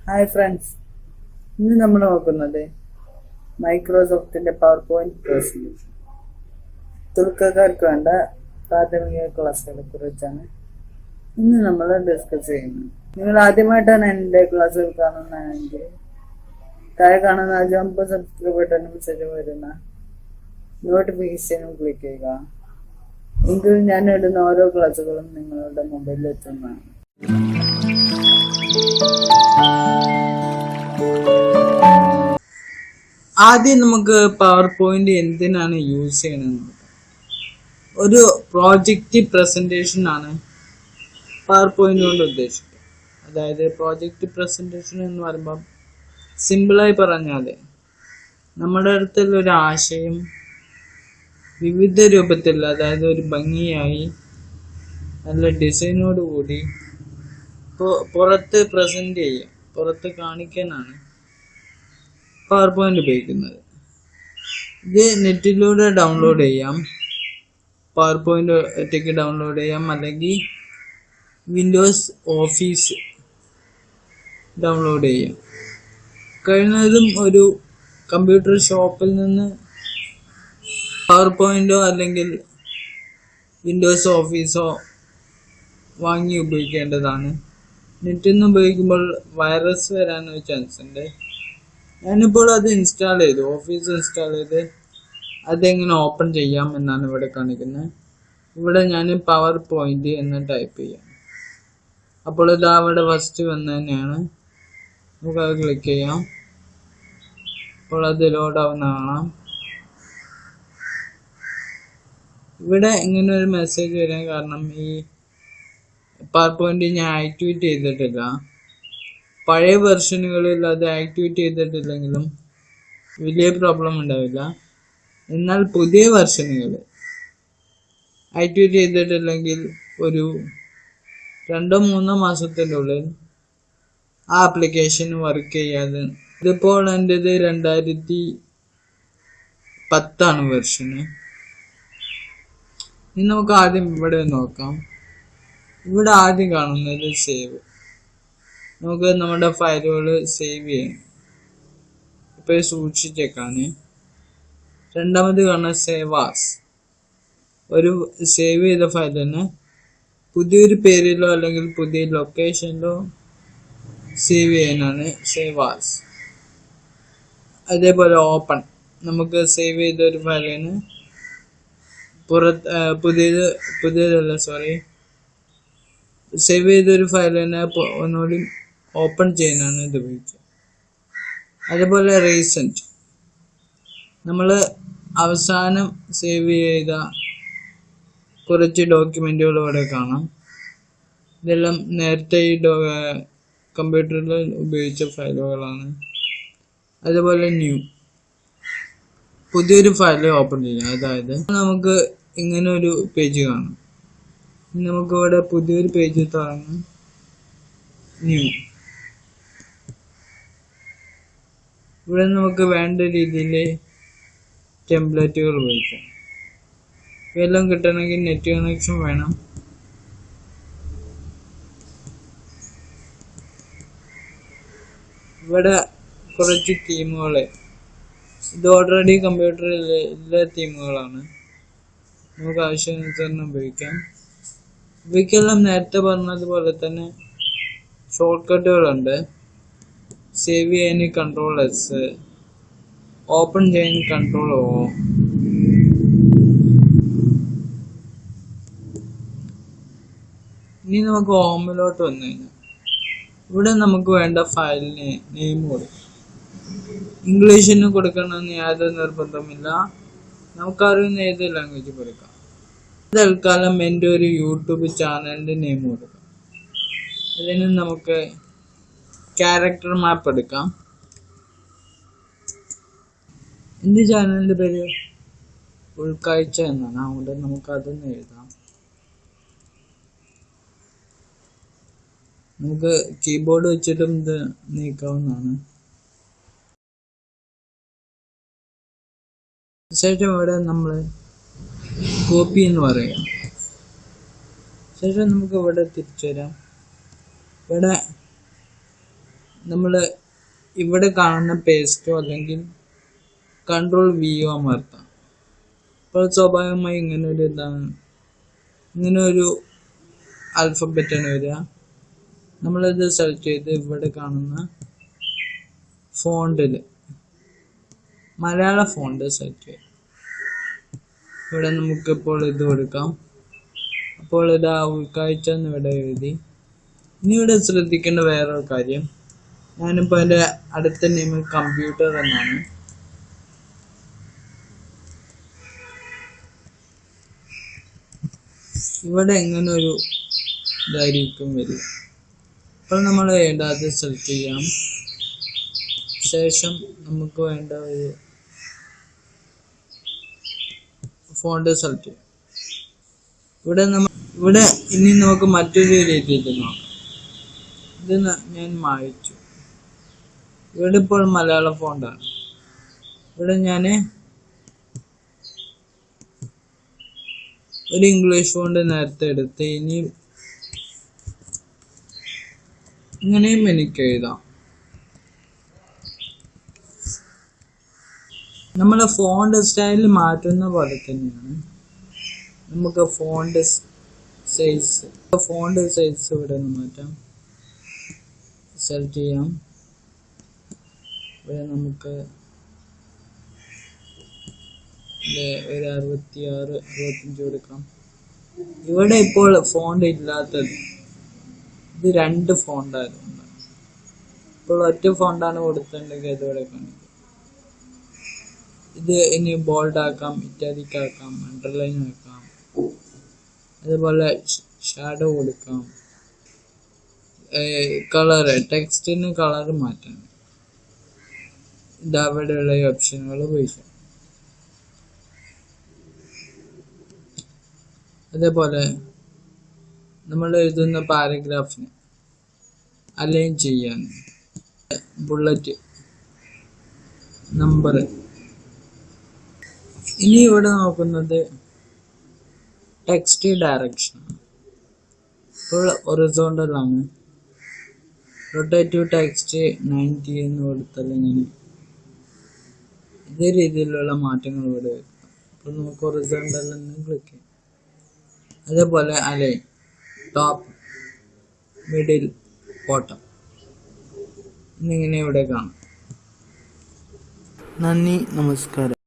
Hi friends, ഇന്ന് നമ്മൾ നോക്കുന്നത് മൈക്രോസോഫ്റ്റിന്റെ പവർ പോയിന്റ് പ്രസന്റേഷൻ തുടക്കക്കാർക്ക് വേണ്ട പ്രാഥമിക ക്ലാസ്സുകളെ കുറിച്ചാണ് ഇന്ന് നമ്മൾ ഡിസ്കസ് ചെയ്യുന്നത്. നിങ്ങൾ ആദ്യമായിട്ടാണ് എൻ്റെ ക്ലാസ്സുകൾ കാണുന്നതെങ്കിൽ താഴെ കാണുന്ന ജമ്പ് സബ്സ്ക്രൈബ് ബട്ടണും ശരി വരുന്ന നോട്ടിഫിക്കേഷനും ക്ലിക്ക് ചെയ്യുക. എങ്കിൽ ഞാൻ ഇടുന്ന ഓരോ ക്ലാസ്സുകളും നിങ്ങളുടെ മൊബൈലിൽ എത്തുന്നതാണ്. ആദ്യം നമുക്ക് പവർ പോയിന്റ് എന്തിനാണ് യൂസ് ചെയ്യണമെന്ന്. ഒരു പ്രോജക്റ്റ് പ്രസന്റേഷൻ ആണ് പവർ പോയിന്റ് കൊണ്ട് ഉദ്ദേശിക്കുന്നത്. അതായത് പ്രോജക്റ്റ് പ്രസന്റേഷൻ എന്ന് പറയുമ്പോൾ സിമ്പിളായി പറഞ്ഞാൽ നമ്മുടെ അടുത്തുള്ള ഒരു ആശയം വിവിധ രൂപത്തിൽ, അതായത് ഒരു ഭംഗിയായി നല്ല ഡിസൈനോട് കൂടി പുറത്ത് പ്രസന്റ് ചെയ്യുക, പുറത്ത് കാണിക്കാനാണ് പവർ പോയിന്റ് ഉപയോഗിക്കുന്നത്. ഇത് നെറ്റിലൂടെ ഡൗൺലോഡ് ചെയ്യാം, പവർ പോയിന്റ് ഒറ്റയ്ക്ക് ഡൗൺലോഡ് ചെയ്യാം, അല്ലെങ്കിൽ വിൻഡോസ് ഓഫീസ് ഡൗൺലോഡ് ചെയ്യാം. കഴിയുന്നതും ഒരു കമ്പ്യൂട്ടർ ഷോപ്പിൽ നിന്ന് പവർ പോയിന്റോ അല്ലെങ്കിൽ വിൻഡോസ് ഓഫീസോ വാങ്ങി ഉപയോഗിക്കേണ്ടതാണ്. നെറ്റിൽ നിന്ന് ഉപയോഗിക്കുമ്പോൾ വൈറസ് വരാനൊരു ചാൻസ് ഉണ്ട്. ഞാനിപ്പോൾ അത് ഇൻസ്റ്റാൾ ചെയ്തു, ഓഫീസ് ഇൻസ്റ്റാൾ ചെയ്ത് അതെങ്ങനെ ഓപ്പൺ ചെയ്യാം എന്നാണ് ഇവിടെ കാണിക്കുന്നത്. ഇവിടെ ഞാൻ പവർ പോയിന്റ് എന്ന് ടൈപ്പ് ചെയ്യാം. അപ്പോൾ ഇത് അവിടെ ഫസ്റ്റ് വന്ന് തന്നെയാണ്. നമുക്കത് ക്ലിക്ക് ചെയ്യാം. അപ്പോൾ അത് ലോഡ് ആവുന്ന കാണാം. ഇവിടെ ഇങ്ങനെ ഒരു മെസ്സേജ് വരാൻ കാരണം ഈ പവർ പോയിന്റ് ഞാൻ ആക്ടിവേറ്റ് ചെയ്തിട്ടില്ല. പഴയ വെർഷനുകളിൽ അത് ആക്ടിവേറ്റ് ചെയ്തിട്ടില്ലെങ്കിലും വലിയ പ്രോബ്ലം ഉണ്ടാവില്ല. എന്നാൽ പുതിയ വെർഷനുകൾ ആക്ടിവേറ്റ് ചെയ്തിട്ടില്ലെങ്കിൽ ഒരു 2-3 മാസത്തിനുള്ളിൽ ആ ആപ്ലിക്കേഷൻ വർക്ക് ചെയ്യാതെ. ഇതിപ്പോൾ എൻ്റെത് 2010 വെർഷന്. ഇനി നമുക്ക് ആദ്യം ഇവിടെ നോക്കാം. ഇവിടെ ആദ്യം കാണുന്നത് സേവ്. നമുക്ക് നമ്മുടെ ഫയലുകൾ സേവ് ചെയ്യാം, ഇപ്പോൾ സൂക്ഷിച്ചേക്കാണ്. രണ്ടാമത് കാണുന്ന സേവ് ആസ്. ഒരു സേവ് ചെയ്ത ഫയലിന് പുതിയൊരു പേരിലോ അല്ലെങ്കിൽ പുതിയ ലൊക്കേഷനിലോ സേവ് ചെയ്യാനാണ് സേവ് ആസ്. അതേപോലെ ഓപ്പൺ. നമുക്ക് സേവ് ചെയ്ത ഒരു ഫയലിന് സേവ് ചെയ്തൊരു ഫയലിനെ ഒന്നുകൂടി ഓപ്പൺ ചെയ്യാനാണ് ഇത് ഉപയോഗിക്കുക. അതേപോലെ റീസെന്റ്. നമ്മൾ അവസാനം സേവ് ചെയ്ത കുറച്ച് ഡോക്യുമെന്റുകൾ ഇവിടെ കാണാം. ഇതെല്ലാം നേരത്തെ ഈ കമ്പ്യൂട്ടറിൽ ഉപയോഗിച്ച ഫയലുകളാണ്. അതുപോലെ ന്യൂ, പുതിയൊരു ഫയൽ ഓപ്പൺ ചെയ്യാം. അതായത് നമുക്ക് ഇങ്ങനെ ഒരു പേജ് കാണാം. നമുക്ക് ഇവിടെ പുതിയൊരു പേജ് തുടങ്ങാം. ന്യൂ. ഇവിടെ നമുക്ക് വേണ്ട രീതിയിൽ ടെംപ്ലേറ്റുകൾ ഉപയോഗിക്കാം. ഇതെല്ലാം കിട്ടണമെങ്കിൽ നെറ്റ് കണക്ഷൻ വേണം. ഇവിടെ കുറച്ച് തീമുകൾ, ഇത് ഓൾറെഡി കമ്പ്യൂട്ടറിൽ എല്ലാ തീമുകളാണ്. നമുക്ക് ആവശ്യാനുസരണം ഉപയോഗിക്കാം. ഇവയ്ക്കെല്ലാം നേരത്തെ പറഞ്ഞതുപോലെ തന്നെ ഷോർട്ട് കട്ടുകളുണ്ട്. സേവ് ചെയ്യാൻ Ctrl+, ഓപ്പൺ ചെയ്യാൻ Ctrl+O. ഇനി നമുക്ക് ഹോമിലോട്ട് വന്നു കഴിഞ്ഞാൽ ഇവിടെ നമുക്ക് വേണ്ട ഫയലിന് നെയിം കൊടുക്കാം. ഇംഗ്ലീഷിന് കൊടുക്കണമെന്ന് യാതൊരു നിർബന്ധമില്ല, നമുക്കറിയുന്ന ഏത് ലാംഗ്വേജ് കൊടുക്കാം. തൽക്കാലം എൻ്റെ ഒരു യൂട്യൂബ് ചാനലിൻ്റെ നെയിം കൊടുക്കാം. അതിന് നമുക്ക് ക്യാരക്ടർ മാപ്പ് എടുക്കാം. എൻ്റെ ചാനലിൻ്റെ പേര് ഉൾക്കാഴ്ച എന്നാണ്, അതുകൊണ്ട് നമുക്കതൊന്ന് എഴുതാം. നമുക്ക് കീബോർഡ് വെച്ചിട്ടും ഇത് നീക്കാവുന്നതാണ്. ശേഷം ഇവിടെ നമ്മൾ കോപ്പി എന്ന് പറയാം. ശേഷം നമുക്ക് ഇവിടെ തിരിച്ചു വരാം. ഇവിടെ നമ്മൾ ഇവിടെ കാണുന്ന പേസ്റ്റോ അല്ലെങ്കിൽ കൺട്രോൾ വിയോ അമർത്താം. അപ്പോൾ സ്വാഭാവികമായി ഇങ്ങനെ ഒരു ആൽഫബറ്റാണ് വരിക. നമ്മളിത് സെലക്ട് ചെയ്ത് ഇവിടെ കാണുന്ന ഫോണ്ടിൽ മലയാള ഫോണ്ട് സെലക്ട് ചെയ്യും. ഇവിടെ നമുക്കിപ്പോൾ ഇത് കൊടുക്കാം. അപ്പോൾ ഇതാ ഉൾക്കാഴ്ച എന്ന് ഇവിടെ എഴുതി. ഇനി ഇവിടെ ശ്രദ്ധിക്കേണ്ട വേറൊരു കാര്യം, ഞാനിപ്പോൾ എൻ്റെ അടുത്ത നെയിം കമ്പ്യൂട്ടർ എന്നാണ്. ഇവിടെ എങ്ങനെ ഒരു ഇതായിരിക്കും വരിക. അപ്പോൾ നമ്മൾ വേണ്ട അത് സെലക്ട് ചെയ്യാം. ശേഷം നമുക്ക് വേണ്ട ഒരു ഫോണ്ട് സെലക്ട് ചെയ്യാം. ഇവിടെ ഇനി നമുക്ക് മറ്റൊരു രീതിയിൽ നോക്കാം. ഇത് ഞാൻ മായ്ച്ചു. ഇവിടെ ഇപ്പോൾ മലയാളം ഫോണ്ടാണ്. ഇവിടെ ഞാൻ ഒരു ഇംഗ്ലീഷ് ഫോണ്ട് നേരത്തെ എടുത്ത് ഇനി ഇങ്ങനെയും എനിക്ക് എഴുതാം. നമ്മളെ ഫോണ്ട് സ്റ്റൈൽ മാറ്റുന്ന പോലെ തന്നെയാണ് നമുക്ക് ഫോണ്ട് സൈസ് ഇവിടെ നിന്ന് മാറ്റാം. സെലക്ട് ചെയ്യാം. ഇവിടെ നമുക്ക് ഒരു 66 65 കൊടുക്കാം. ഇവിടെ ഇപ്പോൾ ഫോണ്ട് ഇല്ലാത്തത് ഇത് 2 ഫോണ്ടായതുകൊണ്ട്. ഇപ്പോൾ ഒറ്റ ഫോണ്ടാണ് കൊടുത്തിട്ടുണ്ടെങ്കിൽ ഇതിവിടെ കാണിക്കും. ഇത് ഇനി ബോൾഡ് ആക്കാം, ഇറ്റാലിക് ആക്കാം, അണ്ടർലൈൻ ആക്കാം, അതുപോലെ ഷാഡോ കൊടുക്കാം. കളർ ടെക്സ്റ്റിന് കളർ മാറ്റാം. ഇതവിടെയുള്ള ഓപ്ഷനുകൾ ഉപയോഗിക്കാം. അതേപോലെ നമ്മൾ എഴുതുന്ന പാരഗ്രാഫിന് അലൈൻ ചെയ്യാൻ ബുള്ളറ്റ് നമ്പർ. ഇനി ഇവിടെ നോക്കുന്നത് ടെക്സ്റ്റ് ഡയറക്ഷൻ. ഇപ്പോൾ ഹൊറിസോണ്ടൽ ആണ്. റൊട്ടേറ്റീവ് ടെക്സ്റ്റ് 90 എന്ന് കൊടുത്താൽ ഇങ്ങനെ ഇതേ രീതിയിലുള്ള മാറ്റങ്ങൾ ഇവിടെ വരും. അപ്പോൾ നമുക്ക് ഹൊറിസോണ്ടൽ എന്ന് ക്ലിക്ക് ചെയ്യാം. അതേപോലെ അലൈൻ ടോപ്പ് മിഡിൽ ബോട്ടം എന്നിങ്ങനെ ഇവിടെ കാണാം. നന്ദി, നമസ്കാരം.